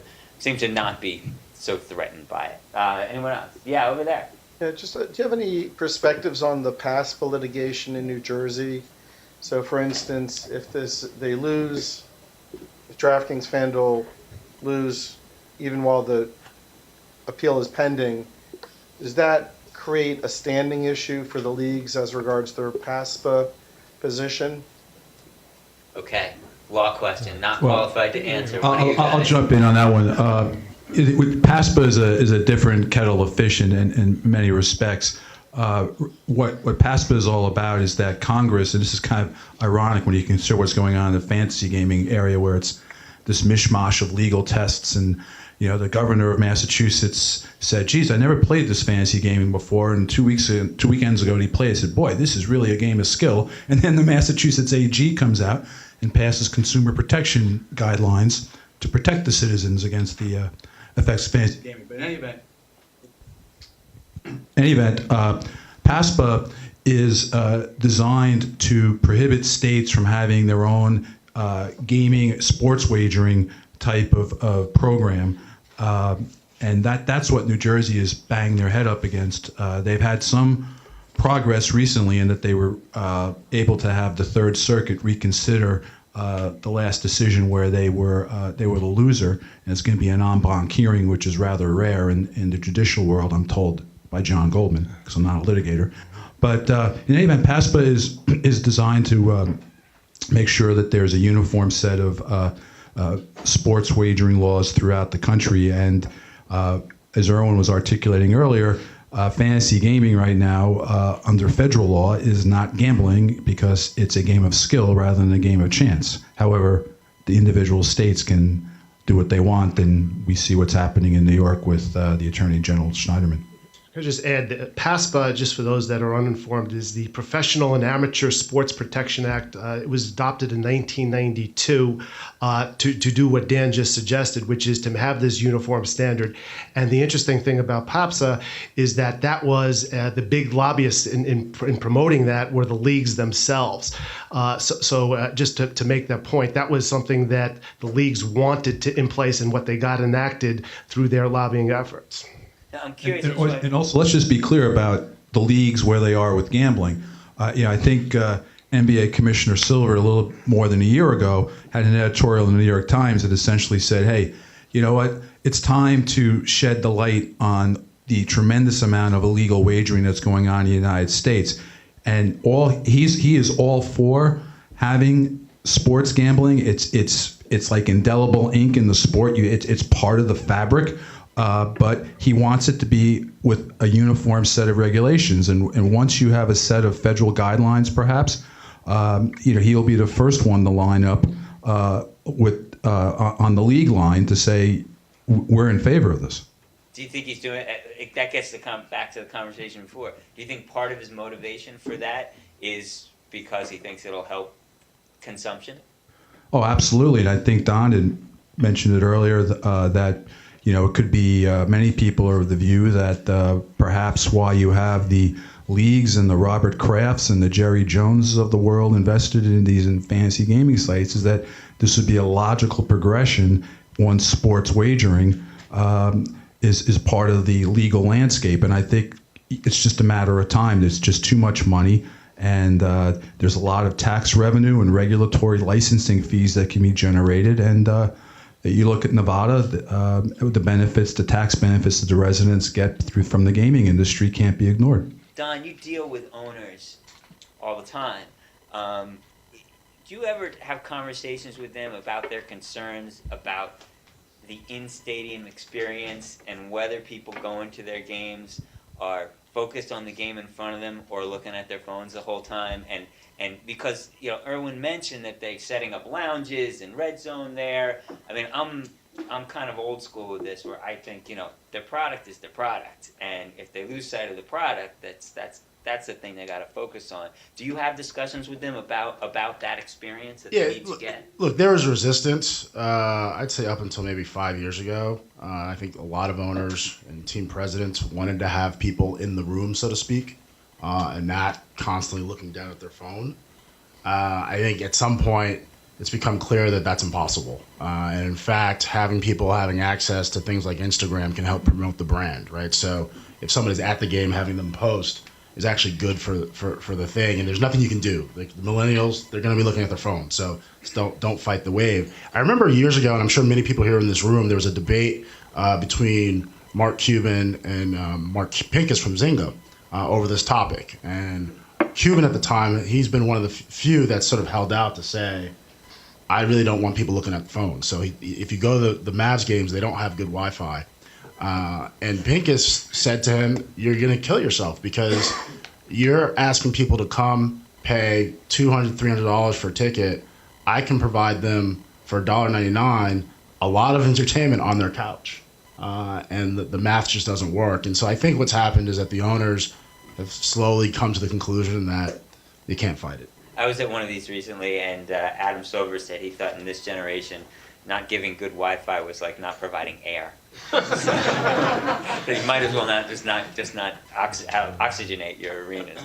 not be so threatened by it. Anyone else? Yeah, over there. Yeah, do you have any perspectives on the PASPA litigation in New Jersey? So, for instance, if DraftKings, FanDuel lose, even while the appeal is pending, does that create a standing issue for the leagues as regards their PASPA position? Okay, law question, not qualified to answer. I'll jump in on that one. PASPA is a different kettle of fish in many respects. What PASPA is all about is that Congress, and this is kind of ironic when you consider what's going on in the fantasy gaming area, where it's this mishmash of legal tests, and the governor of Massachusetts said, "Geez, I never played this fantasy gaming before." And 2 weekends ago, he played. I said, "Boy, this is really a game of skill." And then the Massachusetts AG comes out and passes consumer protection guidelines to protect the citizens against the effects of fantasy gaming. But in any event, PASPA is designed to prohibit states from having their own gaming, sports wagering type of program. And that's what New Jersey is banging their head up against. They've had some progress recently in that they were able to have the Third Circuit reconsider the last decision where they were the loser, and it's going to be an en banc hearing, which is rather rare in the judicial world, I'm told by John Goldman, because I'm not a litigator. But in any event, PASPA is designed to make sure that there's a uniform set of sports wagering laws throughout the country. And as Erwin was articulating earlier, fantasy gaming right now under federal law is not gambling because it's a game of skill rather than a game of chance. However, the individual states can do what they want, and we see what's happening in New York with the Attorney General Schneiderman. I'll just add that PASPA, just for those that are uninformed, is the Professional and Amateur Sports Protection Act. It was adopted in 1992 to do what Dan just suggested, which is to have this uniform standard. And the interesting thing about PASPA is that that was the big lobbyists in promoting that were the leagues themselves. So just to make that point, that was something that the leagues wanted to in place and what they got enacted through their lobbying efforts. I'm curious. And also, let's just be clear about the leagues where they are with gambling. I think NBA Commissioner Silver, a little more than a year ago, had an editorial in the New York Times that essentially said, hey, you know what? It's time to shed the light on the tremendous amount of illegal wagering that's going on in the United States. And he is all for having sports gambling. It's like indelible ink in the sport. It's part of the fabric. But he wants it to be with a uniform set of regulations. And once you have a set of federal guidelines, perhaps, he'll be the first one to line up on the league line to say, we're in favor of this. Do you think he's doing it? That gets back to the conversation before. Do you think part of his motivation for that is because he thinks it'll help consumption? Oh, absolutely. And I think Don had mentioned it earlier that it could be many people are of the view that perhaps while you have the leagues and the Robert Krafts and the Jerry Joneses of the world invested in these fantasy gaming sites, is that this would be a logical progression once sports wagering is part of the legal landscape. And I think it's just a matter of time. There's just too much money, and there's a lot of tax revenue and regulatory licensing fees that can be generated. And you look at Nevada, the benefits, the tax benefits that the residents get from the gaming industry can't be ignored. Don, you deal with owners all the time. Do you ever have conversations with them about their concerns about the in-stadium experience and whether people going to their games are focused on the game in front of them or looking at their phones the whole time? And because, Erwin mentioned that they're setting up lounges and red zone there. I mean, I'm kind of old school with this, where I think, their product is their product. And if they lose sight of the product, that's the thing they got to focus on. Do you have discussions with them about that experience that they need to get? Look, there was resistance, I'd say up until maybe 5 years ago. I think a lot of owners and team presidents wanted to have people in the room, so to speak, and not constantly looking down at their phone. I think at some point it's become clear that that's impossible. And in fact, having people having access to things like Instagram can help promote the brand, right? So if someone is at the game, having them post is actually good for the thing, and there's nothing you can do. Like the millennials, they're going to be looking at their phone, so don't fight the wave. I remember years ago, and I'm sure many people here in this room, there was a debate between Mark Cuban and Mark Pincus from Zynga over this topic. And Cuban at the time, he's been one of the few that sort of held out to say, I really don't want people looking at the phone. So if you go to the Mavs games, they don't have good Wi-Fi. And Pincus said to him, you're going to kill yourself because you're asking people to come pay $200, $300 for a ticket. I can provide them for $1.99 a lot of entertainment on their couch. And the math just doesn't work. And so I think what's happened is that the owners have slowly come to the conclusion that they can't fight it. I was at one of these recently, and Adam Silver said he thought in this generation, not giving good Wi-Fi was like not providing air. So you might as well not oxygenate your arenas.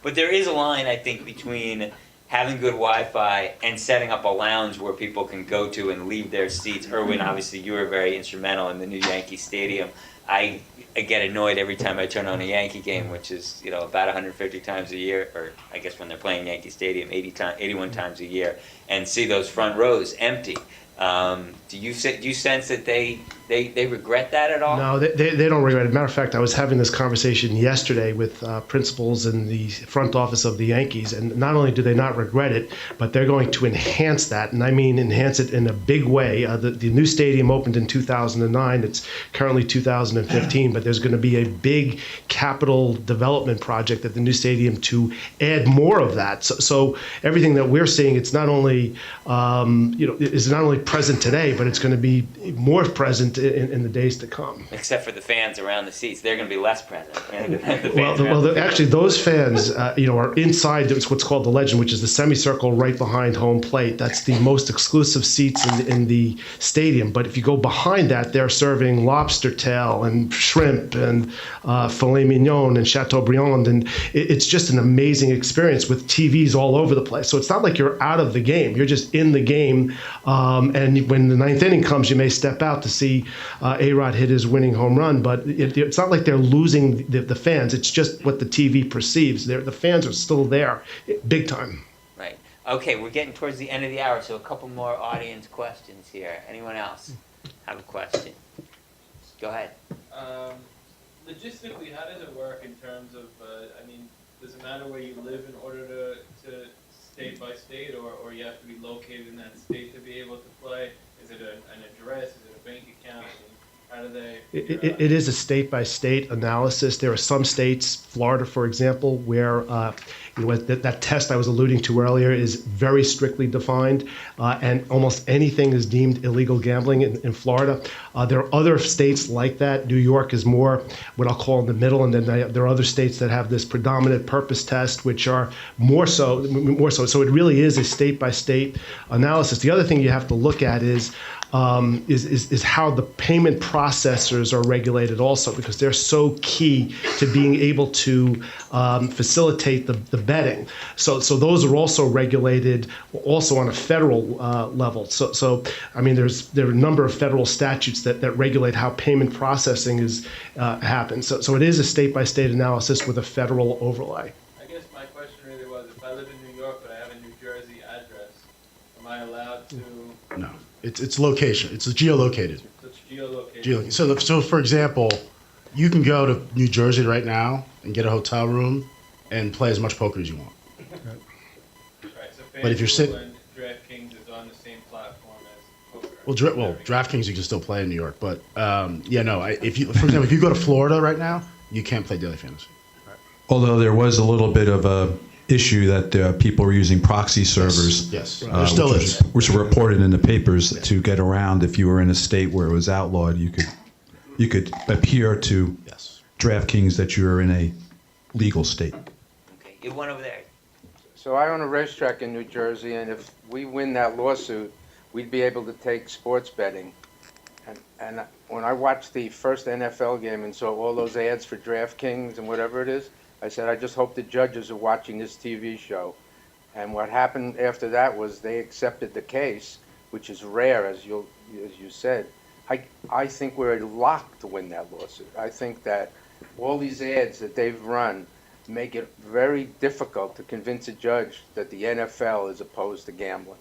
But there is a line, I think, between having good Wi-Fi and setting up a lounge where people can go to and leave their seats. Erwin, obviously, you were very instrumental in the new Yankee Stadium. I get annoyed every time I turn on a Yankee game, which is about 150 times a year, or I guess when they're playing Yankee Stadium, 81 times a year, and see those front rows empty. Do you sense that they regret that at all? No, they don't regret it. Matter of fact, I was having this conversation yesterday with principals in the front office of the Yankees, and not only do they not regret it, but they're going to enhance that, and I mean enhance it in a big way. The new stadium opened in 2009. It's currently 2015, but there's going to be a big capital development project at the new stadium to add more of that. So everything that we're seeing, it's not only is not only present today, but it's going to be more present in the days to come. Except for the fans around the seats, they're going to be less present. Actually, those fans, are inside what's called the Legend, which is the semicircle right behind home plate. That's the most exclusive seats in the stadium. But if you go behind that, they're serving lobster tail and shrimp and filet mignon and Chateaubriand, and it's just an amazing experience with TVs all over the place. So it's not like you're out of the game; you're just in the game. And when the ninth inning comes, you may step out to see A-Rod hit his winning home run, but it's not like they're losing the fans. It's just what the TV perceives. The fans are still there, big time. Right. Okay, we're getting towards the end of the hour, so a couple more audience questions here. Anyone else have a question? Go ahead. Logistically, how does it work in terms of, does it matter where you live in order to state by state, or you have to be located in that state to be able to play? Is it an address? Is it a bank account? How do they? It is a state-by-state analysis. There are some states, Florida, for example, where that test I was alluding to earlier is very strictly defined, and almost anything is deemed illegal gambling in Florida. There are other states like that. New York is more what I'll call in the middle, and then there are other states that have this predominant purpose test, which are more so. So it really is a state-by-state analysis. The other thing you have to look at is how the payment processors are regulated also, because they're so key to being able to facilitate the betting. So those are also regulated also on a federal level. So there are a number of federal statutes that regulate how payment processing happens. So it is a state-by-state analysis with a federal overlay. I guess my question really was, if I live in New York but I have a New Jersey address, am I allowed to? No, it's location. It's geolocated. So it's geolocated. So for example, you can go to New Jersey right now and get a hotel room and play as much poker as you want. Right, so But if you're FanDuel and DraftKings is on the same platform as poker. Well, DraftKings you can still play in New York, but if you go to Florida right now, you can't play daily fantasy. Although there was a little bit of a issue that people were using proxy servers. Yes. There still is. Which were reported in the papers to get around. If you were in a state where it was outlawed, you could appear to DraftKings that you were in a legal state. Okay, you one over there. So I own a racetrack in New Jersey, and if we win that lawsuit, we'd be able to take sports betting. And when I watched the first NFL game and saw all those ads for DraftKings and whatever it is, I said, I just hope the judges are watching this TV show. And what happened after that was they accepted the case, which is rare, as you said. I think we're locked to win that lawsuit. I think that all these ads that they've run make it very difficult to convince a judge that the NFL is opposed to gambling,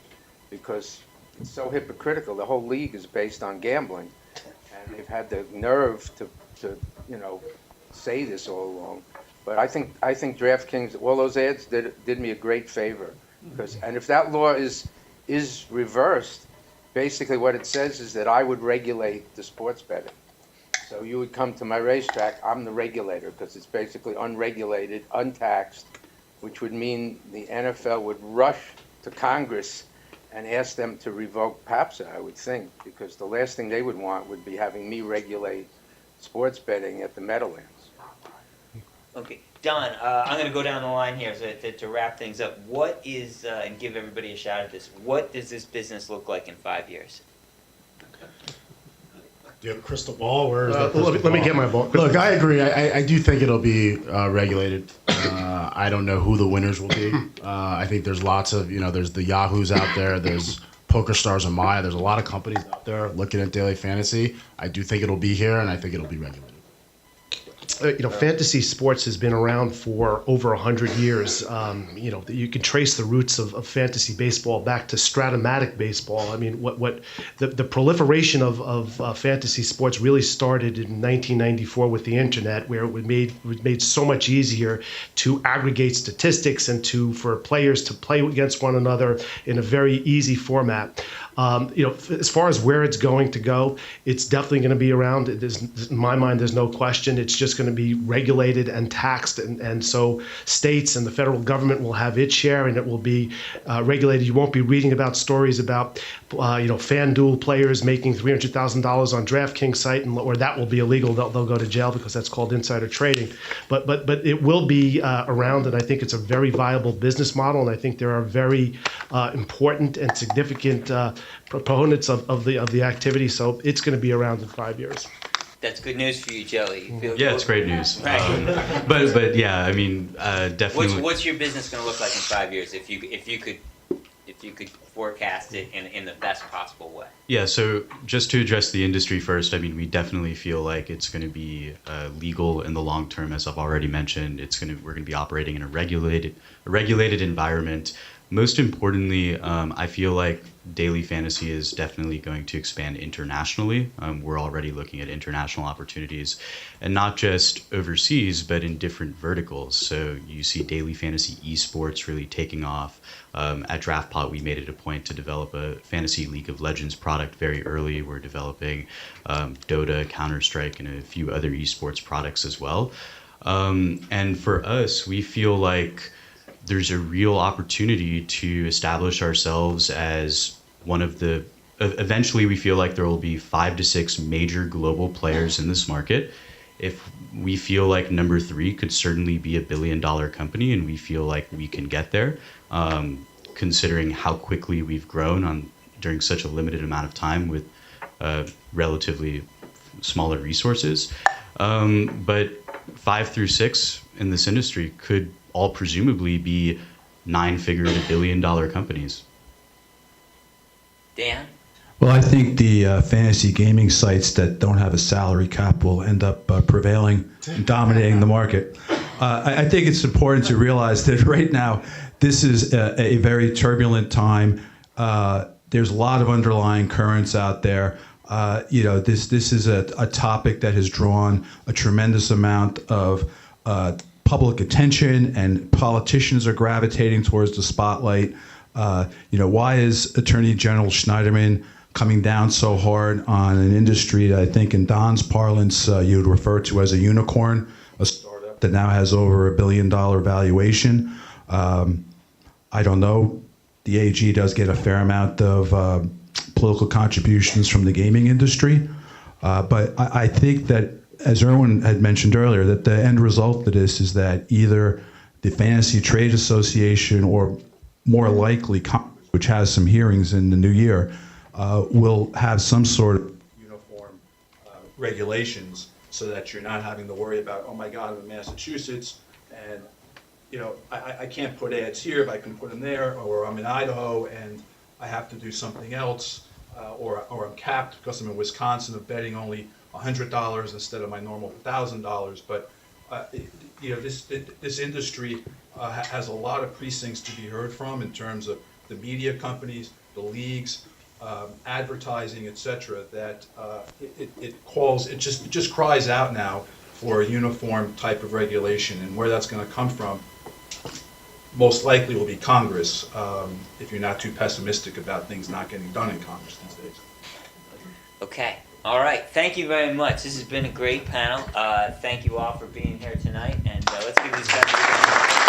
because it's so hypocritical. The whole league is based on gambling, and they've had the nerve to say this all along. But I think DraftKings, all those ads did me a great favor, and if that law is reversed, basically what it says is that I would regulate the sports betting. So you would come to my racetrack, I'm the regulator, because it's basically unregulated, untaxed, which would mean the NFL would rush to Congress and ask them to revoke PAPSA, I would think, because the last thing they would want would be having me regulate sports betting at the Meadowlands. Okay, Don, I'm going to go down the line here to wrap things up. What is, and give everybody a shot at this, what does this business look like in 5 years? Do you have a crystal ball? Where is that Let me get my ball. Look, I agree. I do think it'll be regulated. I don't know who the winners will be. I think there's lots of, there's the Yahoos out there. There's PokerStars and Maya. There's a lot of companies out there looking at daily fantasy. I do think it'll be here, and I think it'll be regulated. Fantasy sports has been around for over 100 years. You can trace the roots of fantasy baseball back to Stratomatic baseball. I mean, what the proliferation of fantasy sports really started in 1994 with the internet, where it was made so much easier to aggregate statistics and for players to play against one another in a very easy format. As far as where it's going to go, it's definitely going to be around. In my mind, there's no question. It's just going to be regulated and taxed, and so states and the federal government will have its share, and it will be regulated. You won't be reading about stories about FanDuel players making $300,000 on DraftKings site, or that will be illegal. They'll go to jail because that's called insider trading. But it will be around, and I think it's a very viable business model, and I think there are very important and significant proponents of the activity. So it's going to be around in 5 years. That's good news for you, Joey. You feel Yeah, it's great news. Right. But yeah, I mean, definitely. What's your business going to look like in 5 years if you could forecast it in the best possible way? Yeah, so just to address the industry first, I mean, we definitely feel like it's going to be legal in the long term, as I've already mentioned. We're going to be operating in a regulated environment. Most importantly, I feel like daily fantasy is definitely going to expand internationally. We're already looking at international opportunities, and not just overseas, but in different verticals. So you see daily fantasy esports really taking off. At DraftPot, we made it a point to develop a fantasy League of Legends product very early. We're developing Dota, Counter-Strike, and a few other esports products as well. And for us, we feel like there's a real opportunity to establish ourselves as one of the, eventually we feel like there will be 5 to 6 major global players in this market. If we feel like number 3 could certainly be a $1 billion company, and we feel like we can get there, considering how quickly we've grown during such a limited amount of time with relatively smaller resources. But 5 through 6 in this industry could all presumably be 9-figure to $1 billion companies. Dan? Well, I think the fantasy gaming sites that don't have a salary cap will end up prevailing and dominating the market. I think it's important to realize that right now, this is a very turbulent time. There's a lot of underlying currents out there. This is a topic that has drawn a tremendous amount of public attention, and politicians are gravitating towards the spotlight. Why is Attorney General Schneiderman coming down so hard on an industry that I think in Don's parlance you would refer to as a unicorn, a startup that now has over $1 billion valuation? I don't know. The AG does get a fair amount of political contributions from the gaming industry, but I think that, as Erwin had mentioned earlier, that the end result of this is that either the Fantasy Trade Association, or more likely Congress, which has some hearings in the new year, will have some sort of uniform regulations, so that you're not having to worry about, oh my God, I'm in Massachusetts, and I can't put ads here, but I can put them there, or I'm in Idaho and I have to do something else, or I'm capped because I'm in Wisconsin of betting only $100 instead of my normal $1,000. But this industry has a lot of precincts to be heard from in terms of the media companies, the leagues, advertising, etc. That it just cries out now for a uniform type of regulation, and where that's going to come from most likely will be Congress, if you're not too pessimistic about things not getting done in Congress these days. Okay. All right. Thank you very much. This has been a great panel. Thank you all for being here tonight, and let's give these guys a round.